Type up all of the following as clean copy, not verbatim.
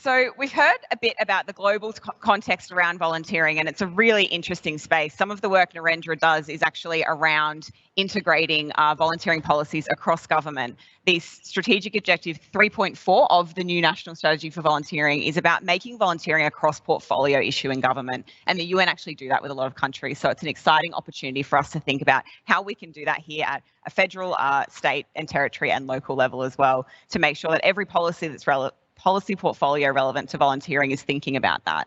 So we've heard a bit about the global context around volunteering, and it's a really interesting space. Some of the work Narendra does is actually around integrating volunteering policies across government. The strategic objective 3.4 of the new national strategy for volunteering is about making volunteering a cross-portfolio issue in government, and the UN actually do that with a lot of countries. So it's an exciting opportunity for us to think about how we can do that here at a federal, state and territory and local level as well, to make sure that every policy that's policy portfolio relevant to volunteering is thinking about that.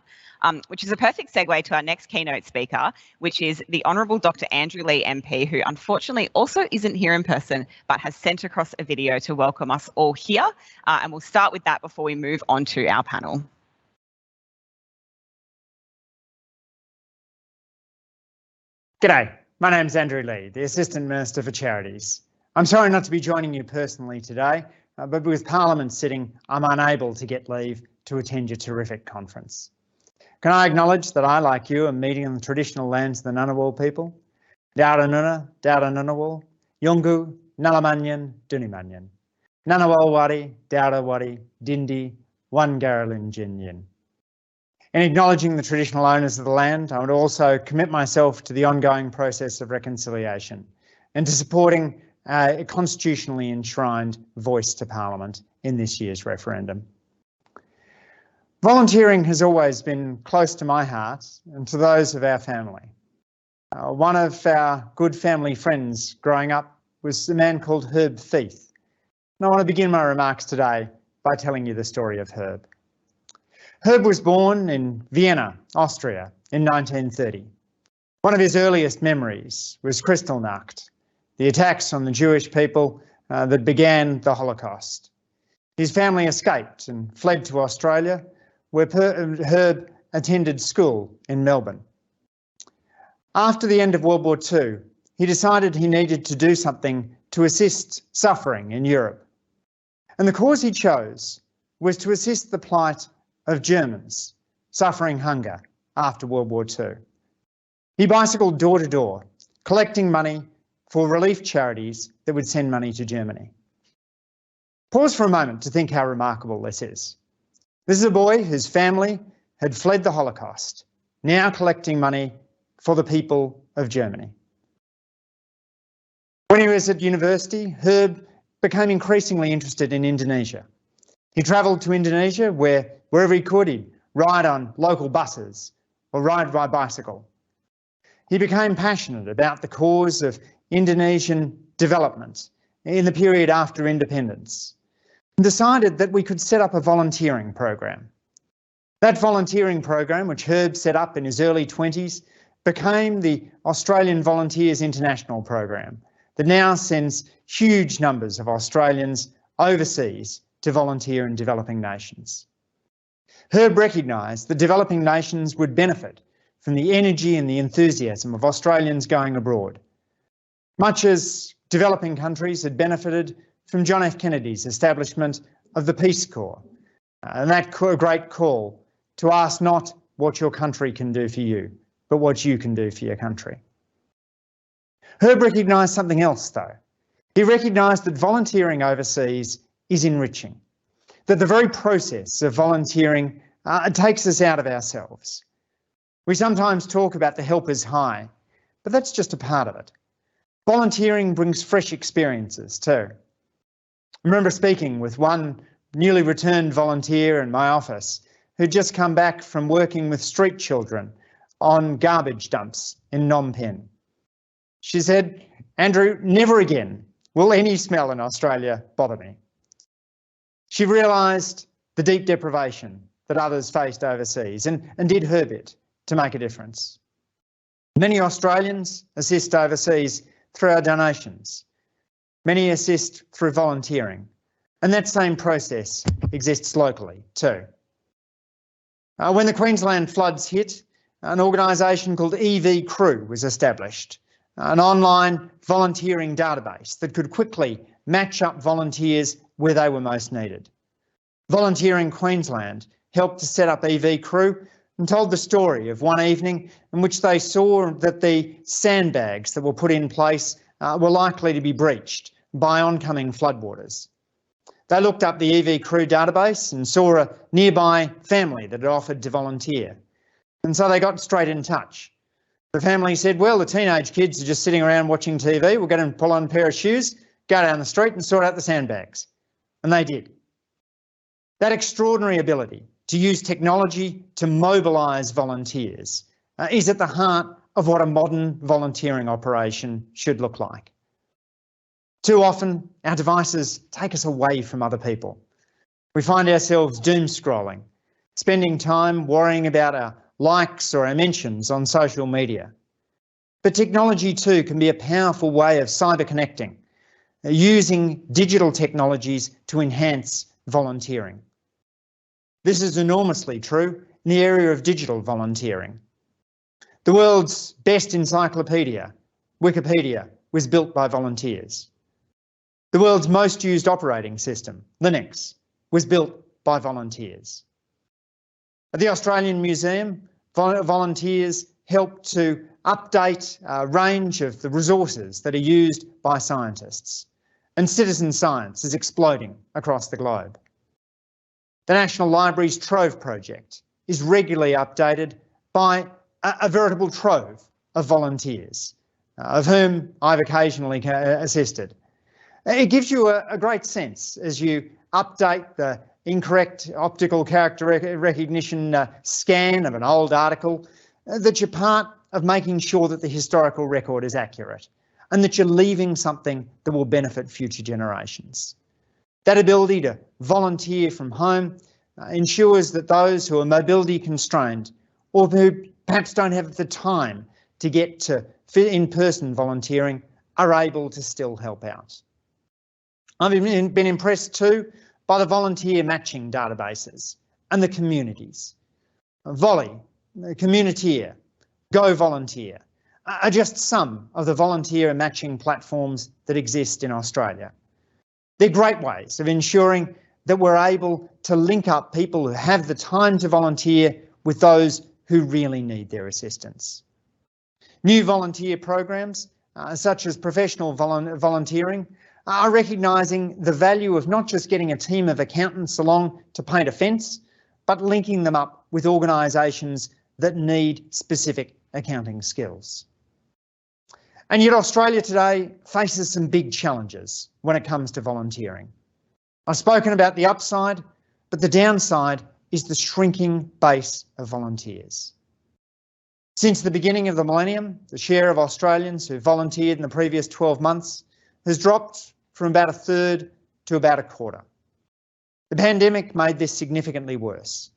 Which is a perfect segue to our next keynote speaker, which is the Honourable Dr. Andrew Leigh MP, who unfortunately also isn't here in person, but has sent across a video to welcome us all here. And we'll start with that before we move on to our panel. G'day, my name's Andrew Leigh, the Assistant Minister for Charities. I'm sorry not to be joining you personally today, but with Parliament sitting, I'm unable to get leave to attend your terrific conference. Can I acknowledge that I, like you, am meeting on the traditional lands of the Ngunnawal people? Dowda Ngunnawal, Yungu, Nalamanyan, Dunimanyan, Ngunnawal Wadi, Dowda Wadi, Dindi, Wangaralin Jinyin. In acknowledging the traditional owners of the land, I would also commit myself to the ongoing process of reconciliation and to supporting a constitutionally enshrined voice to Parliament in this year's referendum. Volunteering has always been close to my heart and to those of our family. One of our good family friends growing up was a man called Herb Feith. And I want to begin my remarks today by telling you the story of Herb. Herb was born in Vienna, Austria in 1930. One of his earliest memories was Kristallnacht, the attacks on the Jewish people that began the Holocaust. His family escaped and fled to Australia, where Herb attended school in Melbourne. After the end of World War II, he decided he needed to do something to assist suffering in Europe. And the cause he chose was to assist the plight of Germans suffering hunger after World War II. He bicycled door to door, collecting money for relief charities that would send money to Germany. Pause for a moment to think how remarkable this is. This is a boy whose family had fled the Holocaust, now collecting money for the people of Germany. When he was at university, Herb became increasingly interested in Indonesia. He travelled to Indonesia wherever he could, he'd ride on local buses or ride by bicycle. He became passionate about the cause of Indonesian development in the period after independence and decided that we could set up a volunteering program. That volunteering program, which Herb set up in his early 20s, became the Australian Volunteers International program that now sends huge numbers of Australians overseas to volunteer in developing nations. Herb recognised that developing nations would benefit from the energy and the enthusiasm of Australians going abroad, much as developing countries had benefited from John F. Kennedy's establishment of the Peace Corps, and that great call to ask not what your country can do for you, but what you can do for your country. Herb recognised something else though. He recognised that volunteering overseas is enriching, that the very process of volunteering takes us out of ourselves. We sometimes talk about the helper's high, but that's just a part of it. Volunteering brings fresh experiences too. I remember speaking with one newly returned volunteer in my office who'd just come back from working with street children on garbage dumps in Phnom Penh. She said, "Andrew, never again will any smell in Australia bother me." She realised the deep deprivation that others faced overseas and did her bit to make a difference. Many Australians assist overseas through our donations. Many assist through volunteering, and that same process exists locally too. When the Queensland floods hit, an organisation called EV Crew was established, an online volunteering database that could quickly match up volunteers where they were most needed. Volunteering Queensland helped to set up EV Crew and told the story of one evening in which they saw that the sandbags that were put in place were likely to be breached by oncoming floodwaters. They looked up the EV crew database and saw a nearby family that had offered to volunteer. And so they got straight in touch. The family said, well, the teenage kids are just sitting around watching TV. We'll get them to pull on a pair of shoes, go down the street and sort out the sandbags. And they did. That extraordinary ability to use technology to mobilise volunteers is at the heart of what a modern volunteering operation should look like. Too often, our devices take us away from other people. We find ourselves doom scrolling, spending time worrying about our likes or our mentions on social media. But technology too can be a powerful way of cyber connecting, using digital technologies to enhance volunteering. This is enormously true in the area of digital volunteering. The world's best encyclopedia, Wikipedia, was built by volunteers. The world's most used operating system, Linux, was built by volunteers. At the Australian Museum, volunteers help to update a range of the resources that are used by scientists, and citizen science is exploding across the globe. The National Library's Trove project is regularly updated by a veritable trove of volunteers, of whom I've occasionally assisted. It gives you a great sense as you update the incorrect optical character recognition scan of an old article that you're part of making sure that the historical record is accurate and that you're leaving something that will benefit future generations. That ability to volunteer from home ensures that those who are mobility constrained or who perhaps don't have the time to get to in-person volunteering are able to still help out. I've been impressed too by the volunteer matching databases and the communities. Volley, Communiteer, Go Volunteer are just some of the volunteer matching platforms that exist in Australia. They're great ways of ensuring that we're able to link up people who have the time to volunteer with those who really need their assistance. New volunteer programs, such as professional volunteering, are recognising the value of not just getting a team of accountants along to paint a fence, but linking them up with organisations that need specific accounting skills. And yet Australia today faces some big challenges when it comes to volunteering. I've spoken about the upside, but the downside is the shrinking base of volunteers. Since the beginning of the millennium, the share of Australians who volunteered in the previous 12 months has dropped from about a third to about a quarter. The pandemic made this significantly worse.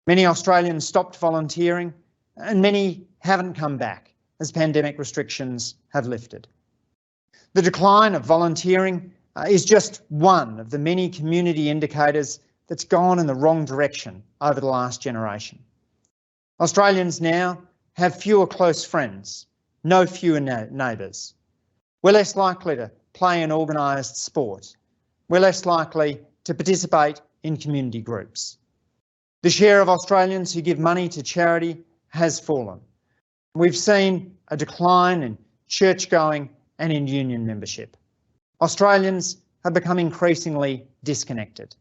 Many Australians stopped volunteering and many haven't come back as pandemic restrictions have lifted. The decline of volunteering is just one of the many community indicators that's gone in the wrong direction over the last generation. Australians now have fewer close friends, no fewer neighbours. We're less likely to play in organised sport. We're less likely to participate in community groups. The share of Australians who give money to charity has fallen. We've seen a decline in church-going and in union membership. Australians have become increasingly disconnected.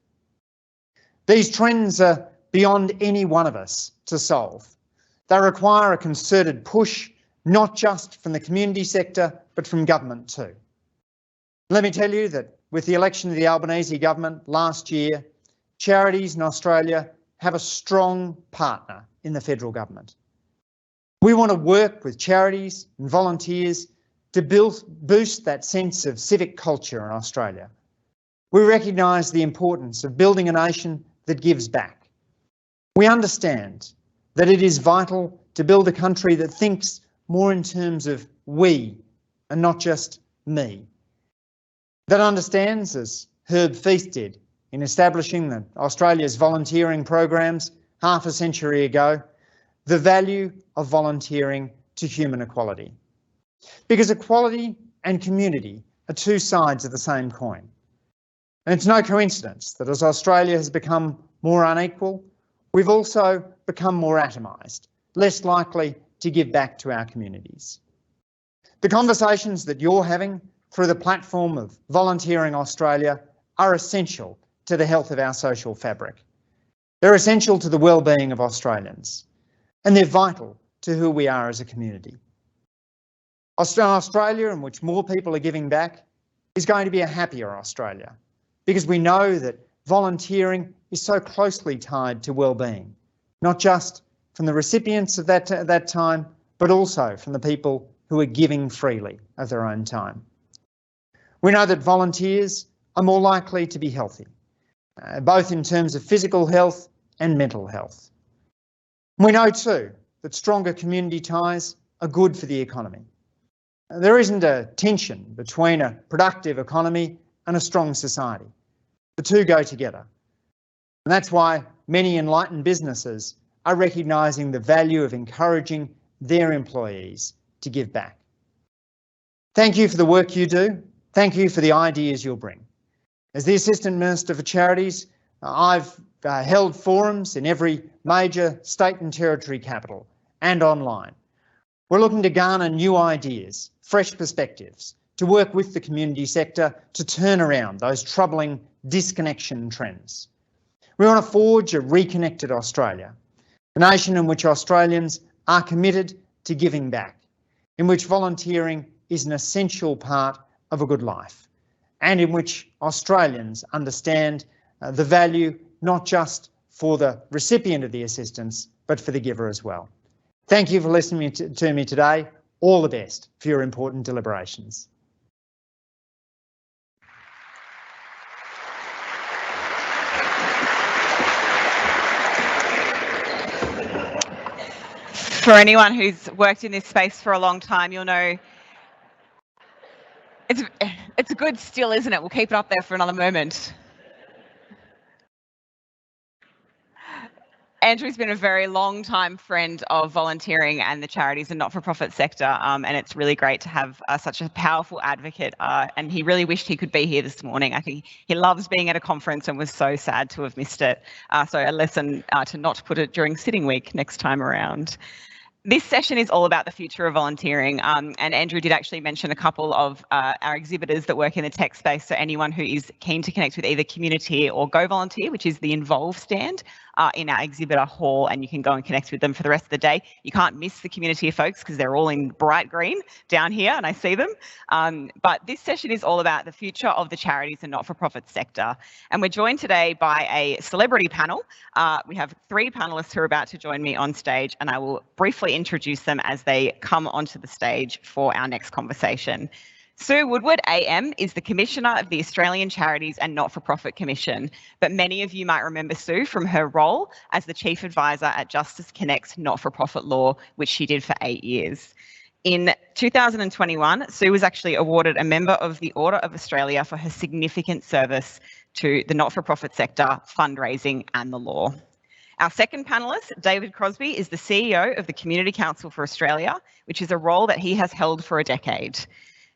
These trends are beyond any one of us to solve. They require a concerted push, not just from the community sector, but from government too. Let me tell you that with the election of the Albanese government last year, charities in Australia have a strong partner in the federal government. We want to work with charities and volunteers to boost that sense of civic culture in Australia. We recognise the importance of building a nation that gives back. We understand that it is vital to build a country that thinks more in terms of we and not just me. That understands, as Herb Feith did in establishing Australia's volunteering programs half a century ago, the value of volunteering to human equality. Because equality and community are two sides of the same coin. And it's no coincidence that as Australia has become more unequal, we've also become more atomised, less likely to give back to our communities. The conversations that you're having through the platform of Volunteering Australia are essential to the health of our social fabric. They're essential to the well-being of Australians, and they're vital to who we are as a community. Australia, in which more people are giving back, is going to be a happier Australia, because we know that volunteering is so closely tied to well-being, not just from the recipients of that time, but also from the people who are giving freely of their own time. We know that volunteers are more likely to be healthy, both in terms of physical health and mental health. We know too that stronger community ties are good for the economy. There isn't a tension between a productive economy and a strong society. The two go together. And that's why many enlightened businesses are recognising the value of encouraging their employees to give back. Thank you for the work you do. Thank you for the ideas you'll bring. As the Assistant Minister for Charities, I've held forums in every major state and territory capital and online. We're looking to garner new ideas, fresh perspectives, to work with the community sector to turn around those troubling disconnection trends. We want to forge a reconnected Australia, a nation in which Australians are committed to giving back, in which volunteering is an essential part of a good life, and in which Australians understand the value not just for the recipient of the assistance, but for the giver as well. Thank you for listening to me today. All the best for your important deliberations. For anyone who's worked in this space for a long time, you'll know it's a good still, isn't it? We'll keep it up there for another moment. Andrew's been a very long time friend of volunteering and the charities and not-for-profit sector, and it's really great to have such a powerful advocate, and he really wished he could be here this morning. I think he loves being at a conference and was so sad to have missed it. So a lesson to not put it during sitting week next time around. This session is all about the future of volunteering, and Andrew did actually mention a couple of our exhibitors that work in the tech space, so anyone who is keen to connect with either Community or Go Volunteer, which is the Involve stand in our exhibitor hall, and you can go and connect with them for the rest of the day. You can't miss the Community folks because they're all in bright green down here and I see them. But this session is all about the future of the charities and not-for-profit sector. And we're joined today by a celebrity panel. We have 3 panellists who are about to join me on stage, and I will briefly introduce them as they come onto the stage for our next conversation. Sue Woodward AM is the Commissioner of the Australian Charities and Not-for-Profit Commission, but many of you might remember Sue from her role as the Chief Advisor at Justice Connect's not-for-profit law, which she did for 8 years. In 2021, Sue was actually awarded a Member of the Order of Australia for her significant service to the not-for-profit sector, fundraising and the law. Our second panellist, David Crosbie, is the CEO of the Community Council for Australia, which is a role that he has held for a decade.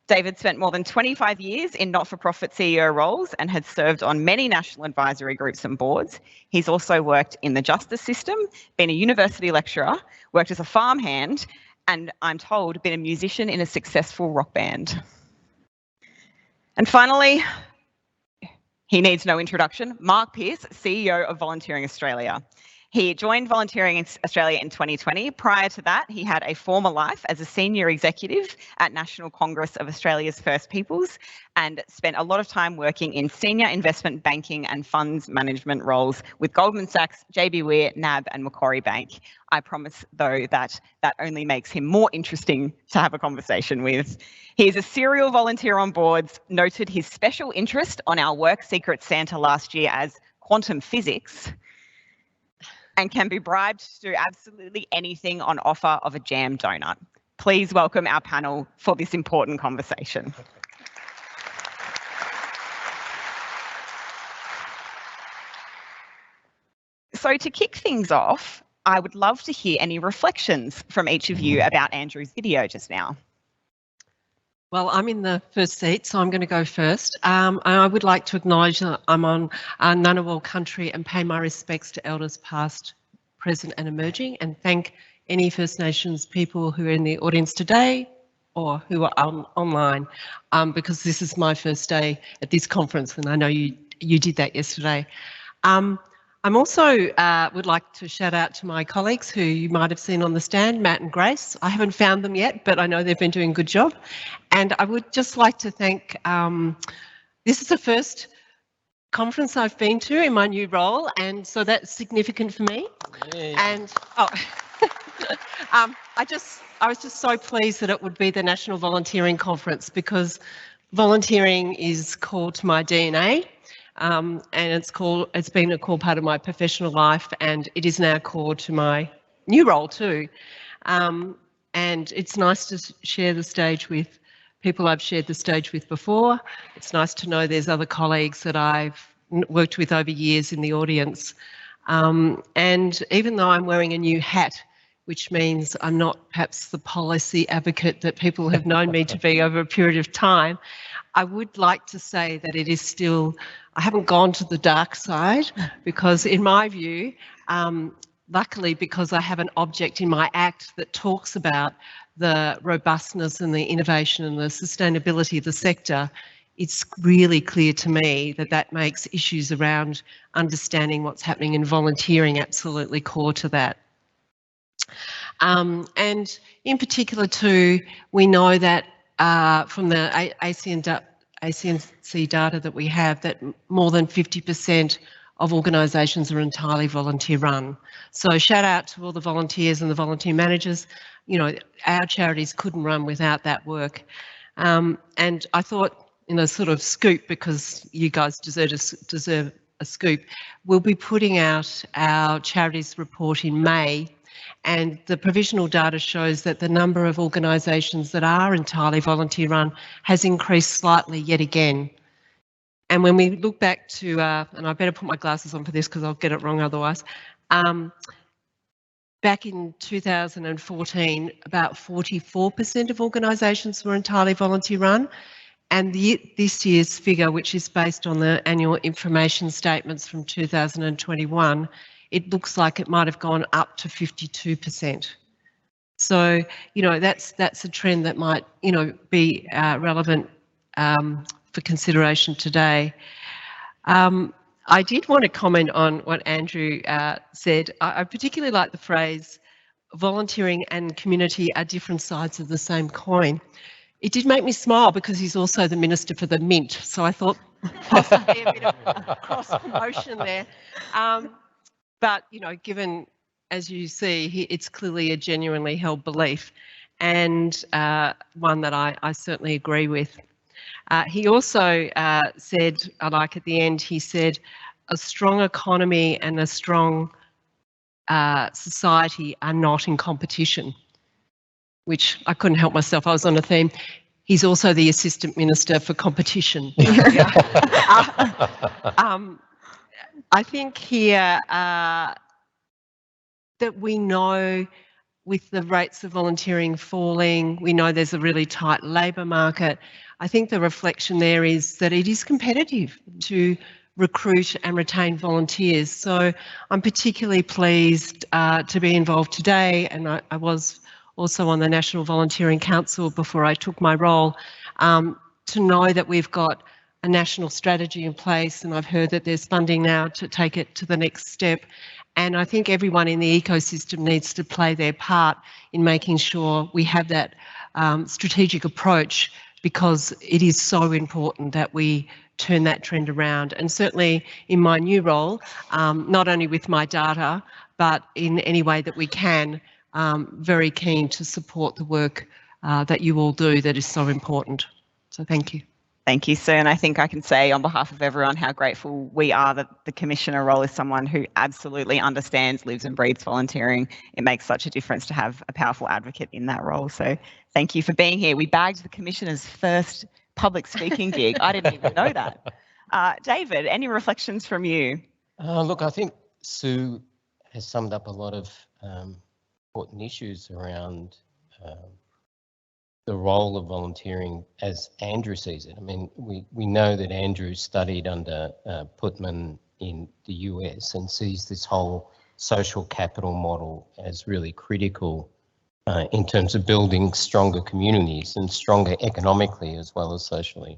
David spent more than 25 years in not-for-profit CEO roles and has served on many national advisory groups and boards. He's also worked in the justice system, been a university lecturer, worked as a farmhand, and I'm told been a musician in a successful rock band. And finally, he needs no introduction, Mark Pearce, CEO of Volunteering Australia. He joined Volunteering Australia in 2020. Prior to that, he had a former life as a senior executive at National Congress of Australia's First Peoples and spent a lot of time working in senior investment banking and funds management roles with Goldman Sachs, JB Weir, NAB and Macquarie Bank. I promise, though, that only makes him more interesting to have a conversation with. He is a serial volunteer on boards, noted his special interest on our Work Secret Santa last year as quantum physics, and can be bribed to do absolutely anything on offer of a jam donut. Please welcome our panel for this important conversation. So to kick things off, I would love to hear any reflections from each of you about Andrew's video just now. Well, I'm in the first seat, so I'm going to go first. I would like to acknowledge that I'm on Ngunnawal country and pay my respects to elders past, present and emerging, and thank any First Nations people who are in the audience today or who are online, because this is my first day at this conference and I know you you did that yesterday. I'm also would like to shout out to my colleagues who you might have seen on the stand, Matt and Grace. I haven't found them yet, but I know they've been doing a good job. And I would just like to thank, this is the first conference I've been to in my new role, and so that's significant for me. Yay. And I was just so pleased that it would be the National Volunteering Conference, because volunteering is core to my DNA. And it's been a core part of my professional life, and it is now core to my new role too. And it's nice to share the stage with people I've shared the stage with before. It's nice to know there's other colleagues that I've worked with over years in the audience. And even though I'm wearing a new hat, which means I'm not perhaps the policy advocate that people have known me to be over a period of time, I would like to say that it is still, I haven't gone to the dark side, because in my view, luckily, because I have an object in my act that talks about the robustness and the innovation and the sustainability of the sector, it's really clear to me that that makes issues around understanding what's happening in volunteering absolutely core to that. And in particular too, we know that from the ACNC data that we have, that more than 50% of organisations are entirely volunteer run. So shout out to all the volunteers and the volunteer managers. You know, our charities couldn't run without that work. And I thought, in a sort of scoop, because you guys deserve a scoop, we'll be putting out our charities report in May. And the provisional data shows that the number of organisations that are entirely volunteer run has increased slightly yet again. And when we look back to, and I better put my glasses on for this because I'll get it wrong otherwise, back in 2014, about 44% of organisations were entirely volunteer run. And this year's figure, which is based on the annual information statements from 2021, it looks like it might have gone up to 52%. So, you know, that's a trend that might, you know, be relevant for consideration today. I did want to comment on what Andrew said. I particularly like the phrase, volunteering and community are different sides of the same coin. It did make me smile because he's also the Minister for the Mint, so I thought possibly a bit of a cross-promotion there. But, you know, given, as you see, it's clearly a genuinely held belief, and one that I certainly agree with. He also said, I like at the end, he said, a strong economy and a strong society are not in competition, which I couldn't help myself, I was on a theme. He's also the Assistant Minister for Competition. I think here that we know with the rates of volunteering falling, we know there's a really tight labour market. I think the reflection there is that it is competitive to recruit and retain volunteers. So I'm particularly pleased to be involved today, and I was also on the National Volunteering Council before I took my role, to know that we've got a national strategy in place, and I've heard that there's funding now to take it to the next step. And I think everyone in the ecosystem needs to play their part in making sure we have that strategic approach, because it is so important that we turn that trend around. And certainly in my new role, not only with my data, but in any way that we can, very keen to support the work that you all do that is so important. So thank you. Thank you, Sue. And I think I can say on behalf of everyone how grateful we are that the Commissioner role is someone who absolutely understands, lives and breathes volunteering. It makes such a difference to have a powerful advocate in that role. So thank you for being here. We bagged the Commissioner's first public speaking gig. I didn't even know that. David, any reflections from you? Look, I think Sue has summed up a lot of important issues around the role of volunteering as Andrew sees it. I mean, we know that Andrew studied under Putman in the US and sees this whole social capital model as really critical in terms of building stronger communities and stronger economically as well as socially.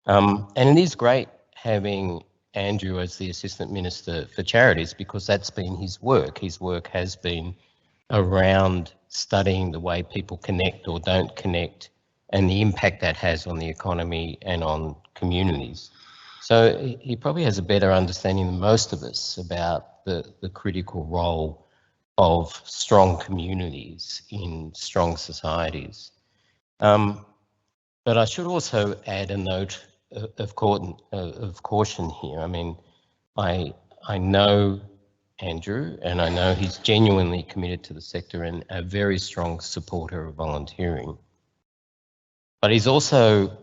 And it is great having Andrew as the Assistant Minister for Charities, because that's been his work. His work has been around studying the way people connect or don't connect and the impact that has on the economy and on communities. So he probably has a better understanding than most of us about the critical role of strong communities in strong societies. But I should also add a note of caution here. I mean, I know Andrew, and I know he's genuinely committed to the sector and a very strong supporter of volunteering. But he's also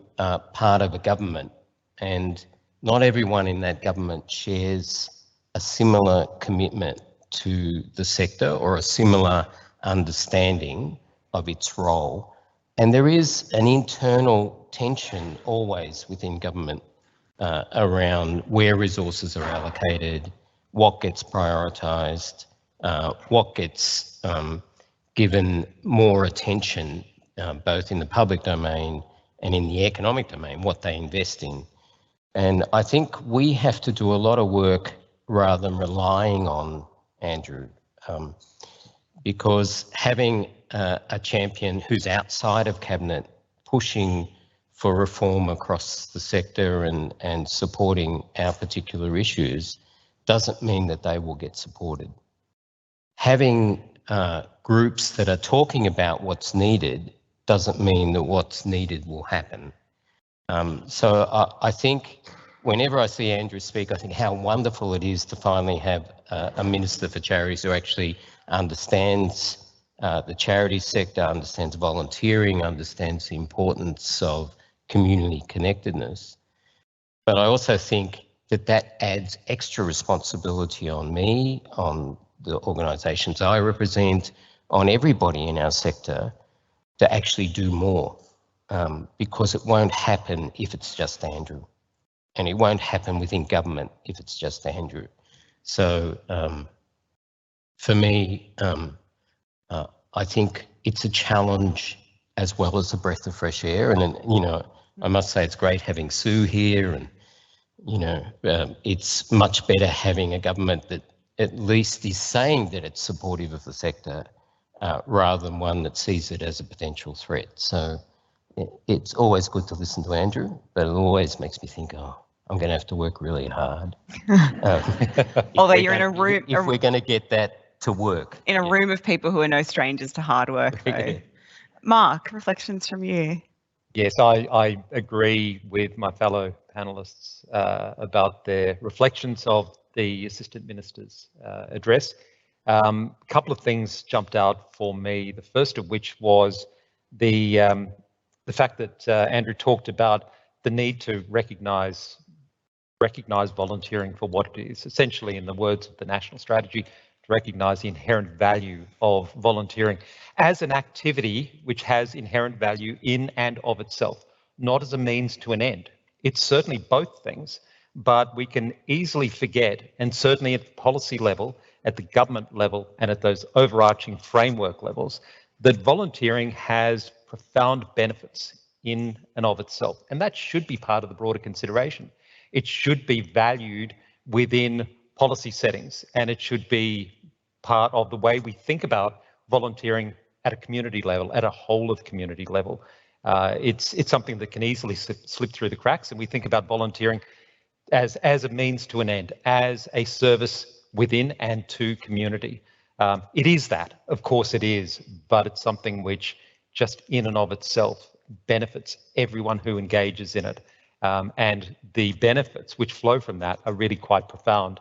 part of a government, and not everyone in that government shares a similar commitment to the sector or a similar understanding of its role. And there is an internal tension always within government around where resources are allocated, what gets prioritised, what gets given more attention, both in the public domain and in the economic domain, what they invest in. And I think we have to do a lot of work rather than relying on Andrew, because having a champion who's outside of Cabinet pushing for reform across the sector and supporting our particular issues doesn't mean that they will get supported. Having groups that are talking about what's needed doesn't mean that what's needed will happen. So I think whenever I see Andrew speak, I think how wonderful it is to finally have a Minister for Charities who actually understands the charity sector, understands volunteering, understands the importance of community connectedness. But I also think that adds extra responsibility on me, on the organisations I represent, on everybody in our sector to actually do more, because it won't happen if it's just Andrew, and it won't happen within government if it's just Andrew. So for me, I think it's a challenge as well as a breath of fresh air. And, you know, I must say it's great having Sue here, and, you know, it's much better having a government that at least is saying that it's supportive of the sector rather than one that sees it as a potential threat. So it's always good to listen to Andrew, but it always makes me think, oh, I'm going to have to work really hard. Although you're in a room... If we're going to get that to work. In a room of people who are no strangers to hard work, though. Mark, reflections from you. Yes, I agree with my fellow panellists about their reflections of the Assistant Minister's address. A couple of things jumped out for me, the first of which was the fact that Andrew talked about the need to recognise volunteering for what it is, essentially, in the words of the national strategy, to recognise the inherent value of volunteering as an activity which has inherent value in and of itself, not as a means to an end. It's certainly both things, but we can easily forget, and certainly at the policy level, at the government level, and at those overarching framework levels, that volunteering has profound benefits in and of itself. And that should be part of the broader consideration. It should be valued within policy settings, and it should be part of the way we think about volunteering at a community level, at a whole of community level. It's something that can easily slip through the cracks, and we think about volunteering as a means to an end, as a service within and to community. It is that, of course it is, but it's something which just in and of itself benefits everyone who engages in it. And the benefits which flow from that are really quite profound.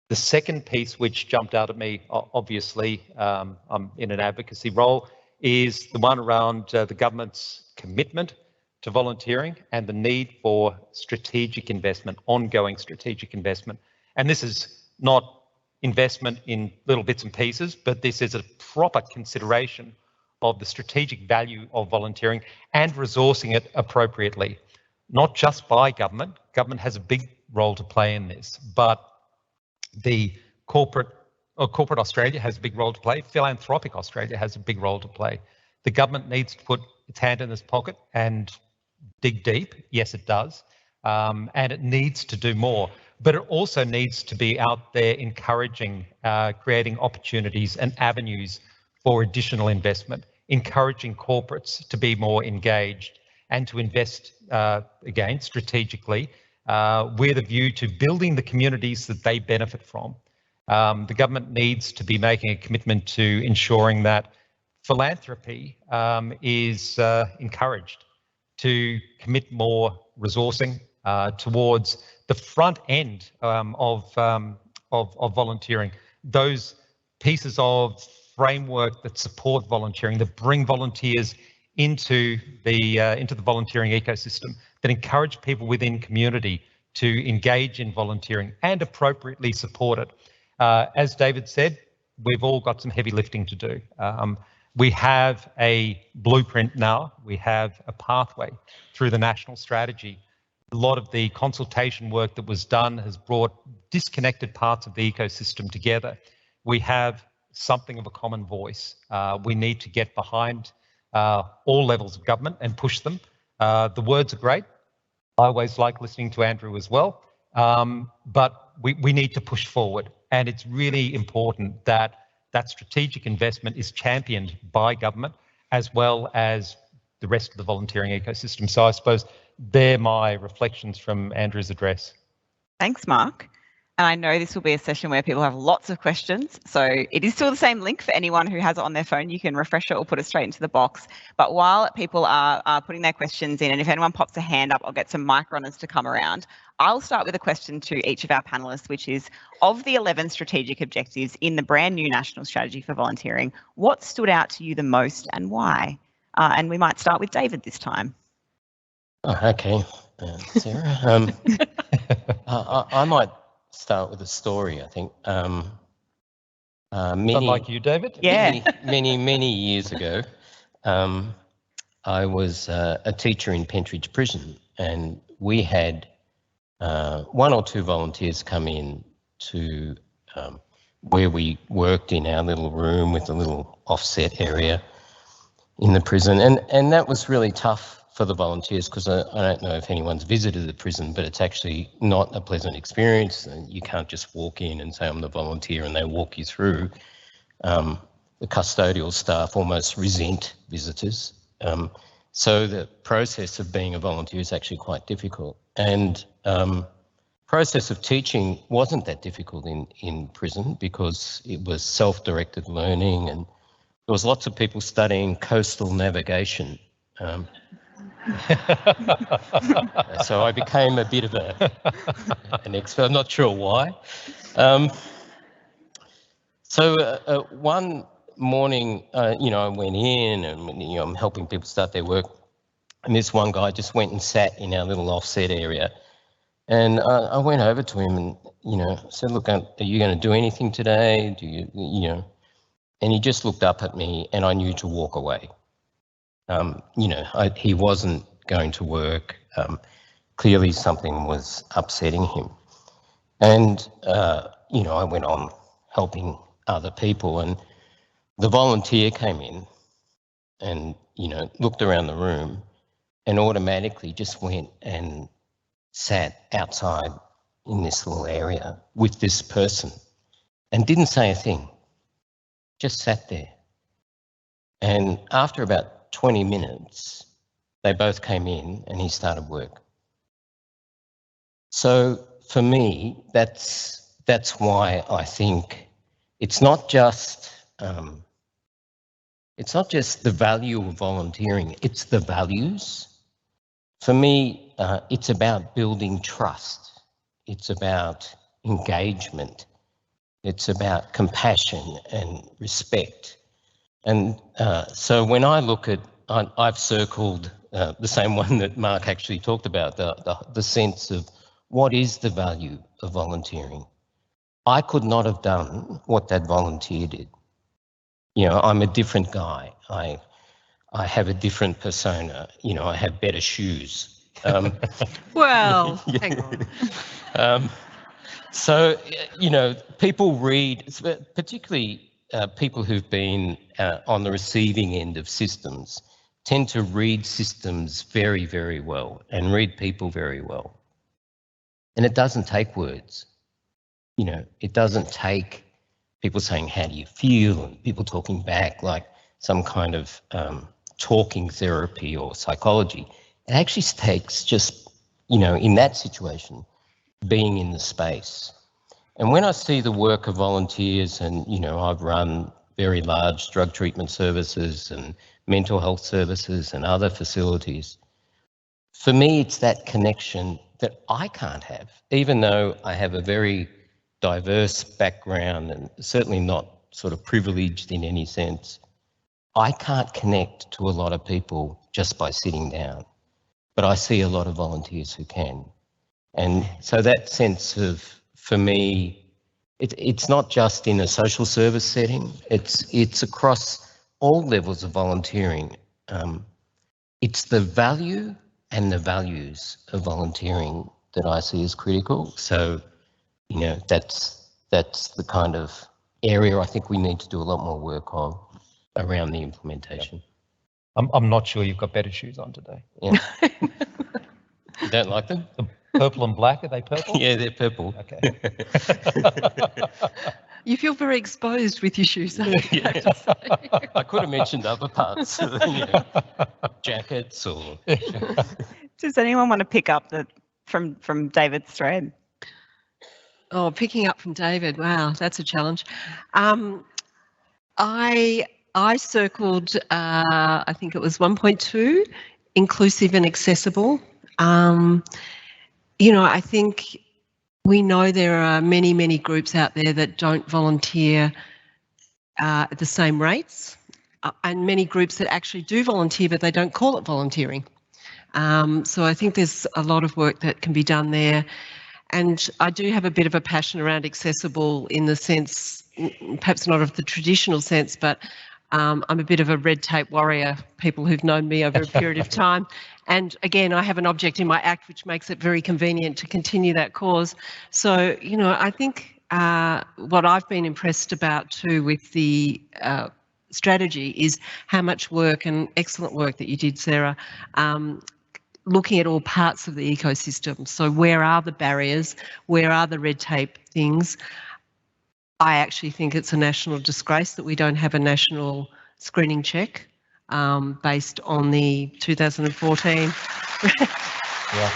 The second piece which jumped out at me, obviously, I'm in an advocacy role, is the one around the government's commitment to volunteering and the need for strategic investment, ongoing strategic investment. And this is not investment in little bits and pieces, but this is a proper consideration of the strategic value of volunteering and resourcing it appropriately. Not just by government. Government has a big role to play in this, but the corporate Australia has a big role to play. Philanthropic Australia has a big role to play. The government needs to put its hand in its pocket and dig deep. Yes, it does. And it needs to do more. but it also needs to be out there encouraging, creating opportunities and avenues for additional investment, encouraging corporates to be more engaged and to invest, again, strategically, with a view to building the communities that they benefit from. The government needs to be making a commitment to ensuring that philanthropy is encouraged to commit more resourcing towards the front end of volunteering. Those pieces of framework that support volunteering, that bring volunteers into the volunteering ecosystem, that encourage people within community to engage in volunteering and appropriately support it. As David said, we've all got some heavy lifting to do. We have a blueprint now, we have a pathway through the national strategy. A lot of the consultation work that was done has brought disconnected parts of the ecosystem together. We have something of a common voice. We need to get behind all levels of government and push them. The words are great. I always like listening to Andrew as well, but we need to push forward. And it's really important that that strategic investment is championed by government as well as the rest of the volunteering ecosystem. So I suppose they're my reflections from Andrew's address. Thanks, Mark. And I know this will be a session where people have lots of questions. So it is still the same link for anyone who has it on their phone. You can refresh it or put it straight into the box. But while people are putting their questions in, and if anyone pops a hand up, I'll get some mic runners to come around. I'll start with a question to each of our panelists, which is, of the 11 strategic objectives in the brand new National Strategy for Volunteering, what stood out to you the most and why? And we might start with David this time. Oh, okay, Sarah. I might start with a story, I think. Unlike you, David? Yeah. Many years ago, I was a teacher in Pentridge Prison, and we had 1 or 2 volunteers come in to where we worked in our little room with a little offset area in the prison, and that was really tough for the volunteers, because I don't know if anyone's visited the prison, but it's actually not a pleasant experience. You can't just walk in and say, I'm the volunteer, and they walk you through. The custodial staff almost resent visitors. So the process of being a volunteer is actually quite difficult. And process of teaching wasn't that difficult in prison, because it was self-directed learning, and there was lots of people studying coastal navigation. So I became a bit of an expert. I'm not sure why. So one morning, I went in and I'm helping people start their work, and this one guy just went and sat in our little offset area, and I went over to him and said, "Look, are you going to do anything today? Do you?" And he just looked up at me, and I knew to walk away. He wasn't going to work. Clearly something was upsetting him. And, I went on helping other people, and the volunteer came in and, looked around the room and automatically just went and sat outside in this little area with this person and didn't say a thing, just sat there. And after about 20 minutes, they both came in and he started work. So for me, that's why I think it's not just the value of volunteering, it's the values. For me, it's about building trust. It's about engagement. It's about compassion and respect. And so when I look at, I've circled the same one that Mark actually talked about, the sense of what is the value of volunteering. I could not have done what that volunteer did. I'm a different guy. I have a different persona. I have better shoes. Well, hang on. So, people read, particularly people who've been on the receiving end of systems, tend to read systems very, very well and read people very well. And it doesn't take words. You know, it doesn't take people saying, how do you feel? And people talking back like some kind of talking therapy or psychology. It actually takes just, you know, in that situation, being in the space. And when I see the work of volunteers, and, you know, I've run very large drug treatment services and mental health services and other facilities, for me, it's that connection that I can't have, even though I have a very diverse background and certainly not sort of privileged in any sense. I can't connect to a lot of people just by sitting down, but I see a lot of volunteers who can. And so that sense of, for me, it's not just in a social service setting, it's across all levels of volunteering. It's the value and the values of volunteering that I see as critical. So, you know, that's the kind of area I think we need to do a lot more work on around the implementation. Yeah. I'm not sure you've got better shoes on today. Yeah. You don't like them? The purple and black, are they purple? Yeah, they're purple. Okay. You feel very exposed with your shoes. Yeah. I could have mentioned other parts, you know, jackets or... Does anyone want to pick up from David's thread? Oh, picking up from David, wow, that's a challenge. I circled, I think it was 1.2, inclusive and accessible. You know, I think we know there are many, many groups out there that don't volunteer at the same rates, and many groups that actually do volunteer, but they don't call it volunteering. So I think there's a lot of work that can be done there. And I do have a bit of a passion around accessible in the sense, perhaps not of the traditional sense, but I'm a bit of a red tape warrior, people who've known me over a period of time. And again, I have an object in my act which makes it very convenient to continue that cause. So, you know, I think what I've been impressed about too with the strategy is how much work, and excellent work that you did, Sarah, looking at all parts of the ecosystem. So where are the barriers? Where are the red tape things? I actually think it's a national disgrace that we don't have a national screening check based on the 2014. Yeah.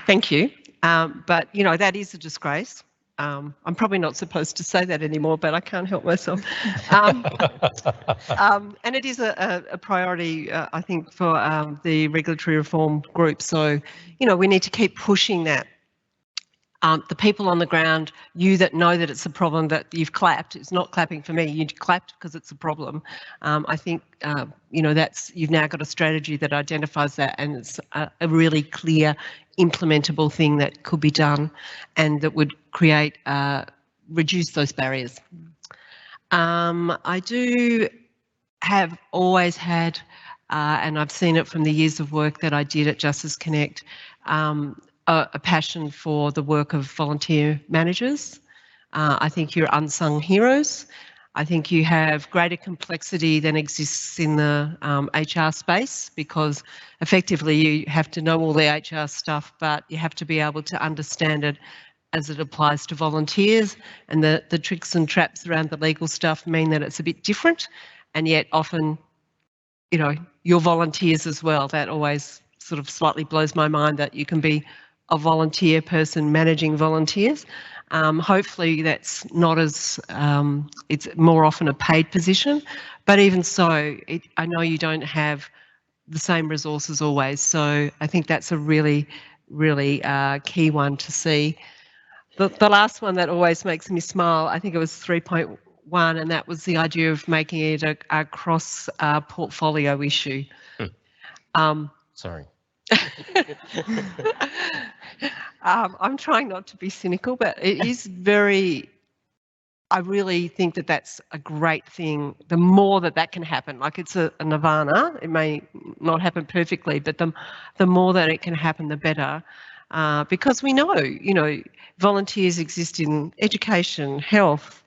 Thank you. But, you know, that is a disgrace. I'm probably not supposed to say that anymore, but I can't help myself. And it is a priority, I think, for the regulatory reform group. So, you know, we need to keep pushing that. The people on the ground, you that know that it's a problem, that you've clapped, it's not clapping for me, you clapped because it's a problem. I think, you know, you've now got a strategy that identifies that, and it's a really clear implementable thing that could be done and that would create, reduce those barriers. I do have always had, and I've seen it from the years of work that I did at Justice Connect, a passion for the work of volunteer managers. I think you're unsung heroes. I think you have greater complexity than exists in the HR space, because effectively you have to know all the HR stuff, but you have to be able to understand it as it applies to volunteers, and the tricks and traps around the legal stuff mean that it's a bit different, and yet often, you know, you're volunteers as well. That always sort of slightly blows my mind, that you can be a volunteer person managing volunteers. Hopefully that's not as, it's more often a paid position, but even so, I know you don't have the same resources always. So I think that's a really, really key one to see. The last one that always makes me smile, I think it was 3.1, and that was the idea of making it a cross portfolio issue. Sorry. I'm trying not to be cynical, but it is very, I really think that that's a great thing. The more that can happen, like it's a nirvana, it may not happen perfectly, but the more that it can happen, the better. Because we know, you know, volunteers exist in education, health,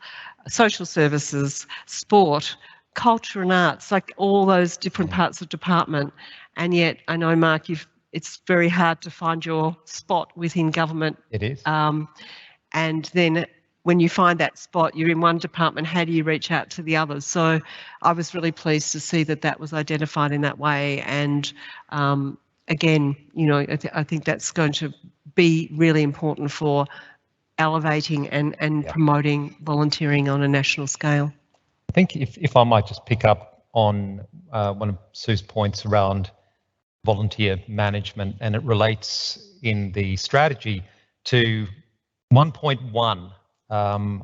social services, sport, culture and arts, like all those different parts of department. And yet, I know, Mark, you've it's very hard to find your spot within government. It is. And then when you find that spot, you're in one department, how do you reach out to the others? So I was really pleased to see that that was identified in that way. And again, you know, I think that's going to be really important for elevating and promoting volunteering on a national scale. I think if I might just pick up on one of Sue's points around volunteer management, and it relates in the strategy to 1.1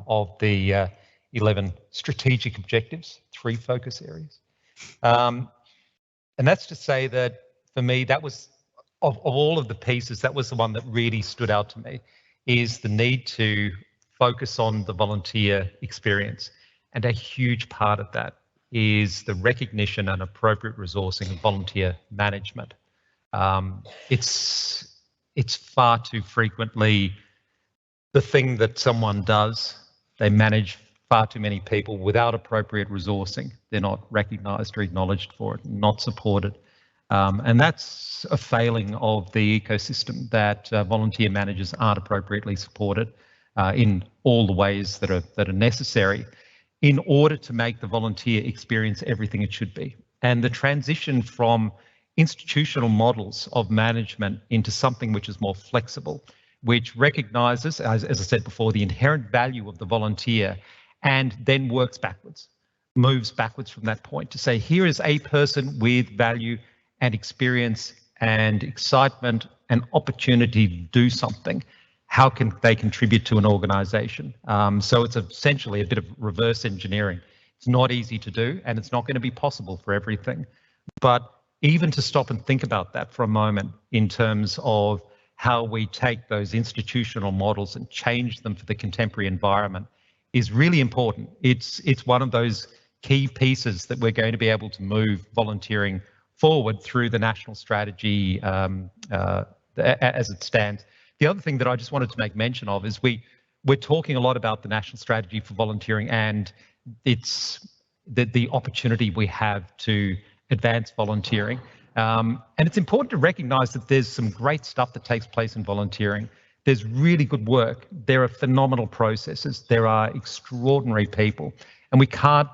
of the 11 strategic objectives, 3 focus areas. And that's to say that for me, that was, of all of the pieces, that was the one that really stood out to me, is the need to focus on the volunteer experience. And a huge part of that is the recognition and appropriate resourcing of volunteer management. It's far too frequently the thing that someone does. They manage far too many people without appropriate resourcing. They're not recognised or acknowledged for it, not supported. And that's a failing of the ecosystem, that volunteer managers aren't appropriately supported in all the ways that are necessary in order to make the volunteer experience everything it should be. And the transition from institutional models of management into something which is more flexible, which recognises, as I said before, the inherent value of the volunteer, and then works backwards, moves backwards from that point to say, here is a person with value and experience and excitement and opportunity to do something. How can they contribute to an organisation? So it's essentially a bit of reverse engineering. It's not easy to do, and it's not going to be possible for everything. But even to stop and think about that for a moment in terms of how we take those institutional models and change them for the contemporary environment is really important. It's one of those key pieces that we're going to be able to move volunteering forward through the national strategy as it stands. The other thing that I just wanted to make mention of is we're talking a lot about the national strategy for volunteering, and it's the opportunity we have to advance volunteering. And it's important to recognise that there's some great stuff that takes place in volunteering. There's really good work. There are phenomenal processes. There are extraordinary people. And we can't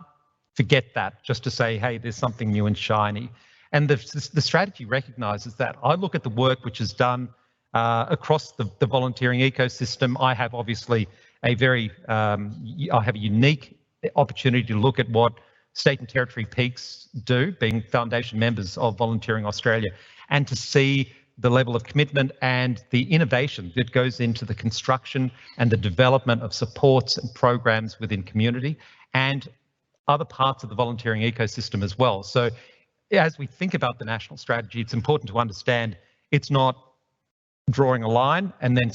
forget that just to say, hey, there's something new and shiny. And the strategy recognises that. I look at the work which is done across the volunteering ecosystem. I have obviously I have a unique opportunity to look at what state and territory peaks do, being foundation members of Volunteering Australia, and to see the level of commitment and the innovation that goes into the construction and the development of supports and programs within community and other parts of the volunteering ecosystem as well. So as we think about the national strategy, it's important to understand it's not drawing a line and then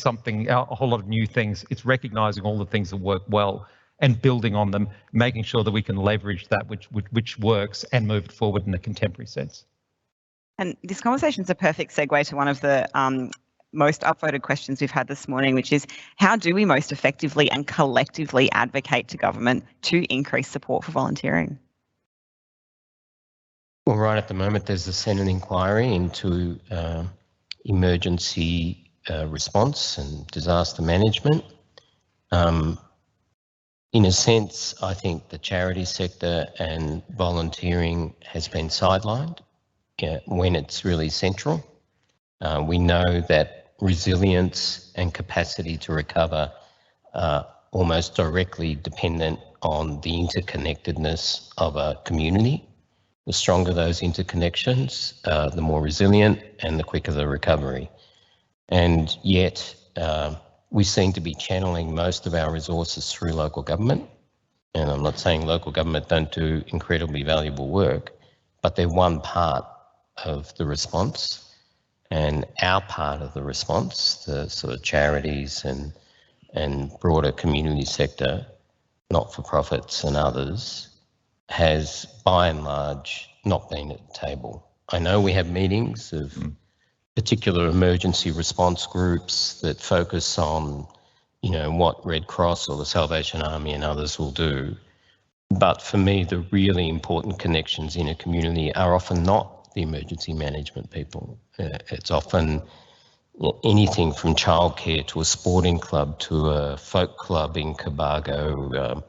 a whole lot of new things. It's recognising all the things that work well and building on them, making sure that we can leverage that which works and move it forward in a contemporary sense. And this conversation is a perfect segue to one of the most upvoted questions we've had this morning, which is how do we most effectively and collectively advocate to government to increase support for volunteering? Well, right at the moment, there's a Senate inquiry into emergency response and disaster management. In a sense, I think the charity sector and volunteering has been sidelined when it's really central. We know that resilience and capacity to recover are almost directly dependent on the interconnectedness of a community. The stronger those interconnections, the more resilient and the quicker the recovery. And yet, we seem to be channeling most of our resources through local government. And I'm not saying local government don't do incredibly valuable work, but they're one part of the response. And our part of the response, the sort of charities and broader community sector, not-for-profits and others, has by and large not been at the table. I know we have meetings of particular emergency response groups that focus on, you know, what Red Cross or the Salvation Army and others will do. But for me, the really important connections in a community are often not the emergency management people. It's often anything from childcare to a sporting club to a folk club in Cobargo.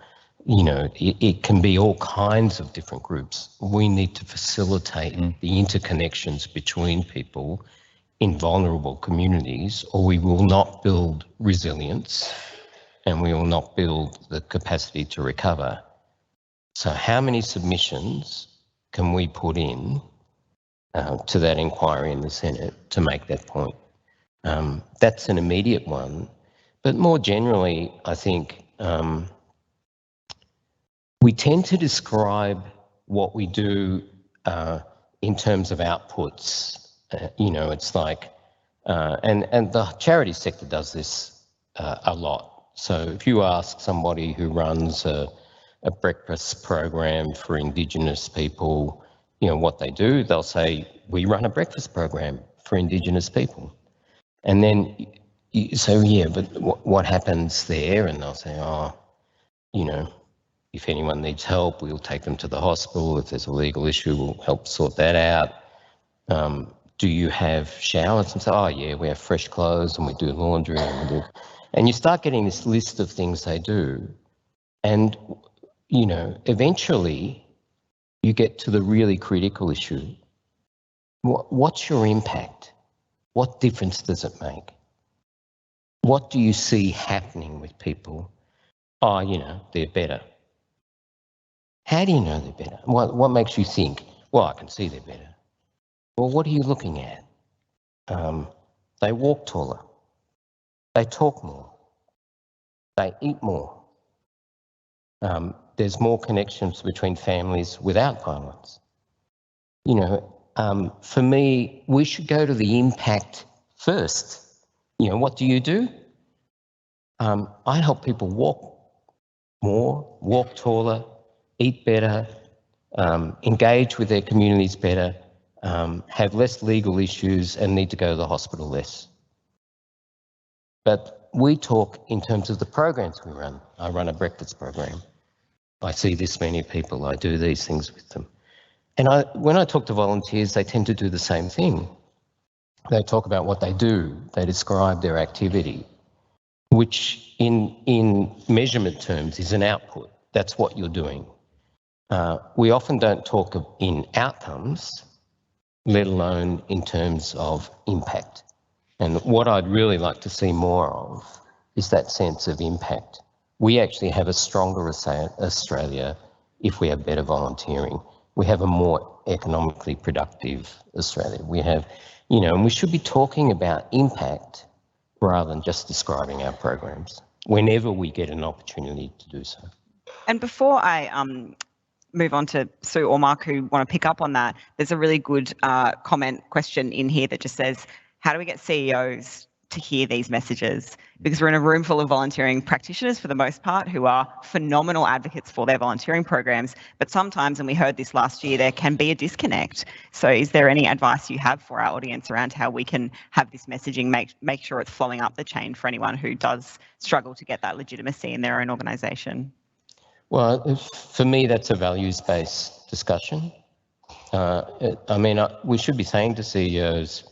You know, it can be all kinds of different groups. We need to facilitate the interconnections between people in vulnerable communities, or we will not build resilience and we will not build the capacity to recover. So how many submissions can we put in to that inquiry in the Senate to make that point? That's an immediate one, but more generally, I think we tend to describe what we do in terms of outputs. You know, it's like, and the charity sector does this a lot. So if you ask somebody who runs a breakfast program for Indigenous people, you know, what they do, they'll say, we run a breakfast program for Indigenous people. And then you say, yeah, but what happens there? And they'll say, oh, you know, if anyone needs help, we'll take them to the hospital. If there's a legal issue, we'll help sort that out. Do you have showers? And say, oh yeah, we have fresh clothes and we do laundry and we do. And you start getting this list of things they do. And, you know, eventually you get to the really critical issue. What's your impact? What difference does it make? What do you see happening with people? Oh, you know, they're better. How do you know they're better? What makes you think, well, I can see they're better? Well, what are you looking at? They walk taller. They talk more. They eat more. There's more connections between families without violence. You know, for me, we should go to the impact first. You know, what do? I help people walk more, walk taller, eat better, engage with their communities better, have less legal issues and need to go to the hospital less. But we talk in terms of the programs we run. I run a breakfast program. I see this many people, I do these things with them. And when I talk to volunteers, they tend to do the same thing. They talk about what they do, they describe their activity, which in measurement terms is an output. That's what you're doing. We often don't talk in outcomes, let alone in terms of impact. And what I'd really like to see more of is that sense of impact. We actually have a stronger Australia if we have better volunteering. We have a more economically productive Australia. We have, you know, and we should be talking about impact rather than just describing our programs whenever we get an opportunity to do so. And before I move on to Sue or Mark who want to pick up on that, there's a really good question in here that just says, how do we get CEOs to hear these messages? Because we're in a room full of volunteering practitioners for the most part who are phenomenal advocates for their volunteering programs, but sometimes, and we heard this last year, there can be a disconnect. So is there any advice you have for our audience around how we can have this messaging, make sure it's flowing up the chain for anyone who does struggle to get that legitimacy in their own organisation? Well, for me, that's a values-based discussion. I mean, we should be saying to CEOs,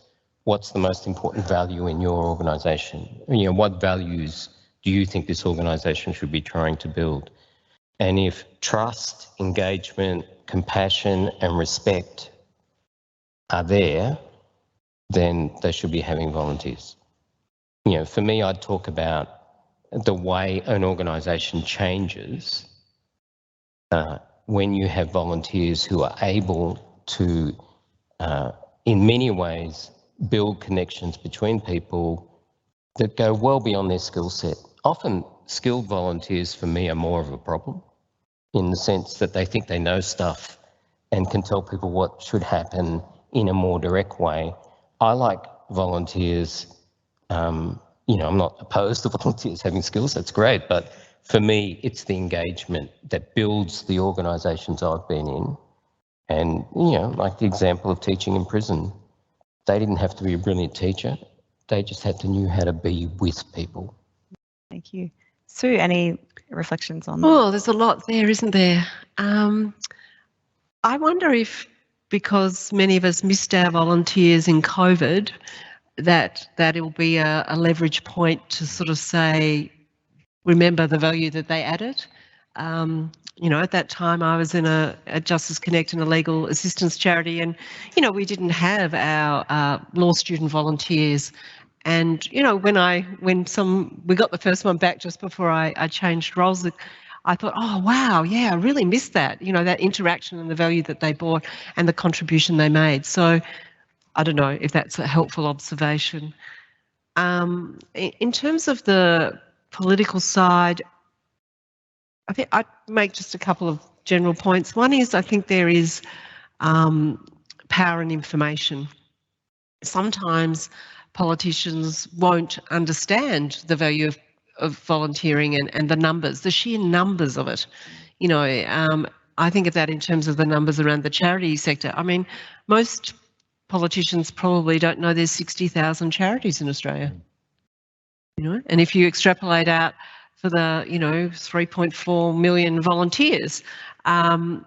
what's the most important value in your organisation? You know, what values do you think this organisation should be trying to build? And if trust, engagement, compassion and respect are there, then they should be having volunteers. You know, for me, I'd talk about the way an organisation changes when you have volunteers who are able to, in many ways, build connections between people that go well beyond their skill set. Often skilled volunteers for me are more of a problem in the sense that they think they know stuff and can tell people what should happen in a more direct way. I like volunteers, you know, I'm not opposed to volunteers having skills, that's great, but for me it's the engagement that builds the organisations I've been in. And, you know, like the example of teaching in prison, they didn't have to be a brilliant teacher. They just had to know how to be with people. Thank you. Sue, any reflections on that? Oh, there's a lot there, isn't there? I wonder if because many of us missed our volunteers in COVID, that it'll be a leverage point to sort of say, remember the value that they added. You know, at that time I was in a Justice Connect and a legal assistance charity, and, you know, we didn't have our law student volunteers. And, you know, when we got the first one back just before I changed roles, I thought, oh, wow, yeah, I really missed that, you know, that interaction and the value that they brought and the contribution they made. So I don't know if that's a helpful observation. In terms of the political side, I think I'd make just a couple of general points. One is, I think there is power in information. Sometimes politicians won't understand the value of volunteering and the numbers, the sheer numbers of it. You know, I think of that in terms of the numbers around the charity sector. I mean, most politicians probably don't know there's 60,000 charities in Australia. You know, and if you extrapolate out for the, you know, 3.4 million volunteers, and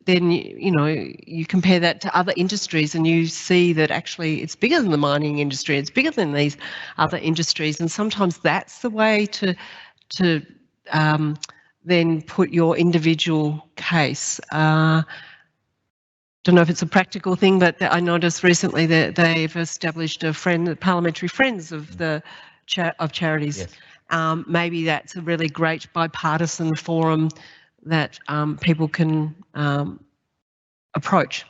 then, you know, you compare that to other industries and you see that actually it's bigger than the mining industry, it's bigger than these other industries, and sometimes that's the way to then put your individual case. Don't know if it's a practical thing, but I noticed recently that they've established the parliamentary friends of charities. Yes. Maybe that's a really great bipartisan forum that people can approach.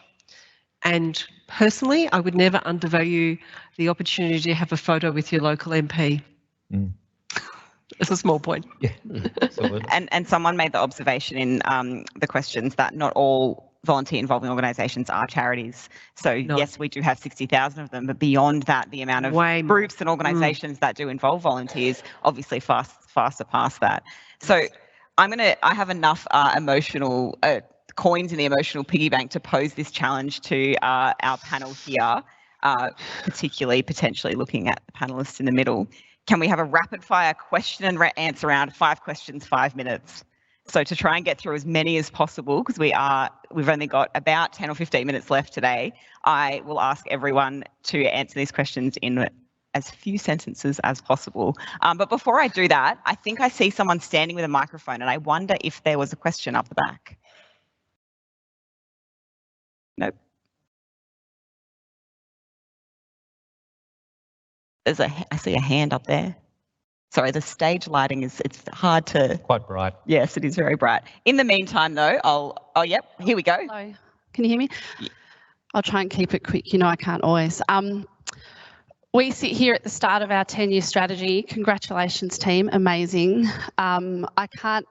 And personally, I would never undervalue the opportunity to have a photo with your local MP. Mm. It's a small point. Yeah. And someone made the observation in the questions that not all volunteer involving organisations are charities. So no. Yes, we do have 60,000 of them, but beyond that, the amount of groups and organisations that do involve volunteers obviously far surpass that. So I have enough emotional coins in the emotional piggy bank to pose this challenge to our panel here, particularly potentially looking at the panellists in the middle. Can we have a rapid fire question and answer round, 5 questions, 5 minutes? So to try and get through as many as possible, because we've only got about 10 or 15 minutes left today, I will ask everyone to answer these questions in as few sentences as possible. But before I do that, I think I see someone standing with a microphone, and I wonder if there was a question up the back. Nope. I see a hand up there. Sorry, the stage lighting it's hard to... Quite bright. Yes, it is very bright. In the meantime, though, oh, yep, here we go. Hello, can you hear me? Yeah. I'll try and keep it quick. You know I can't always. We sit here at the start of our 10-year strategy. Congratulations, team. Amazing. I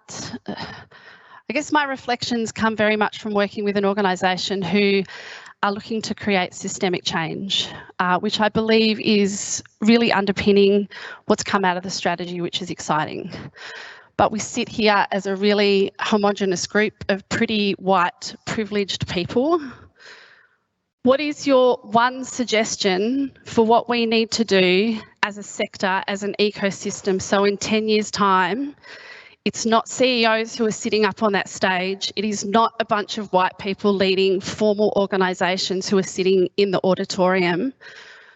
guess my reflections come very much from working with an organisation who are looking to create systemic change, which I believe is really underpinning what's come out of the strategy, which is exciting. But we sit here as a really homogenous group of pretty white, privileged people. What is your one suggestion for what we need to do as a sector, as an ecosystem, so in 10 years' time, it's not CEOs who are sitting up on that stage. It is not a bunch of white people leading formal organisations who are sitting in the auditorium,